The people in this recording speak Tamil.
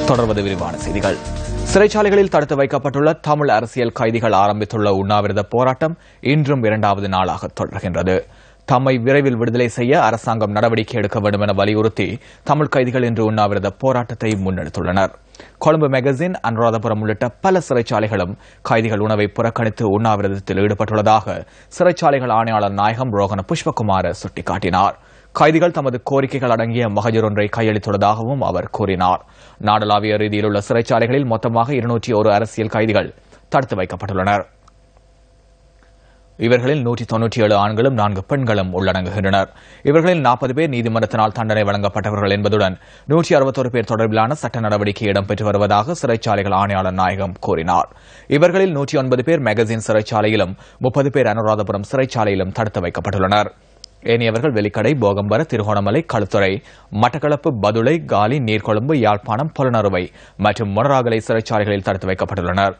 தொடர்வது விரிவான செய்திகள். சிறைச்சாலைகளில் தடுத்து வைக்கப்பட்டுள்ள தமிழ் அரசியல் கைதிகள் ஆரம்பித்துள்ள உண்ணாவிரத போராட்டம் இன்றும் 2வது நாளாக தொடர்கின்றது. தம்மை விரைவில் விடுதலை செய்ய அரசாங்கம் நடவடிக்கை எடுக்க வேண்டும் என வலியுறுத்தி தமிழ் கைதிகள் இன்று உண்ணாவிரத போராட்டத்தை முன்னெடுத்துள்ளனர். கொழும்பு மெகசின், அனுராதபுரம் உள்ளிட்ட பல சிறைச்சாலைகளும் கைதிகள் உணவை புறக்கணித்து உண்ணாவிரதத்தில் ஈடுபட்டுள்ளதாக சிறைச்சாலைகள் ஆணையாளர் நாயகம் ரோகண புஷ்பகுமார சுட்டிக்காட்டினார். கைதிகள் தமது கோரிக்கைகள் அடங்கிய மகஜர் ஒன்றை கையளித்துள்ளதாகவும் அவர் கூறினார். நாடளாவிய ரீதியில் உள்ள சிறைச்சாலைகளில் மொத்தமாக 201 அரசியல் கைதிகள் தடுத்து வைக்கப்பட்டுள்ளனர். இவர்களில் 197 ஆண்களும் 4 பெண்களும் உள்ளடங்குகின்றனர். இவர்களில் 40 பேர் நீதிமன்றத்தினால் தண்டனை வழங்கப்பட்டவர்கள் என்பதுடன் 161 பேர் தொடர்பிலான சட்ட நடவடிக்கை இடம்பெற்று வருவதாக சிறைச்சாலைகள் ஆணையாளர் நாயகம் கூறினார். இவர்களில் 109 பேர் மெகசின் சிறைச்சாலையிலும் 30 பேர் அனுராதபுரம் சிறைச்சாலையிலும் தடுத்து வைக்கப்பட்டுள்ளனர். ஏனையவர்கள் வெலிக்கடை, போகம்பர, திருகோணமலை, களுத்துறை, மட்டக்களப்பு, பதுளை, காலி, நீர்கொழும்பு, யாழ்ப்பாணம், பொலனறுவை மற்றும் மொனராகலை சிறைச்சாலைகளில் தடுத்து வைக்கப்பட்டுள்ளனர்.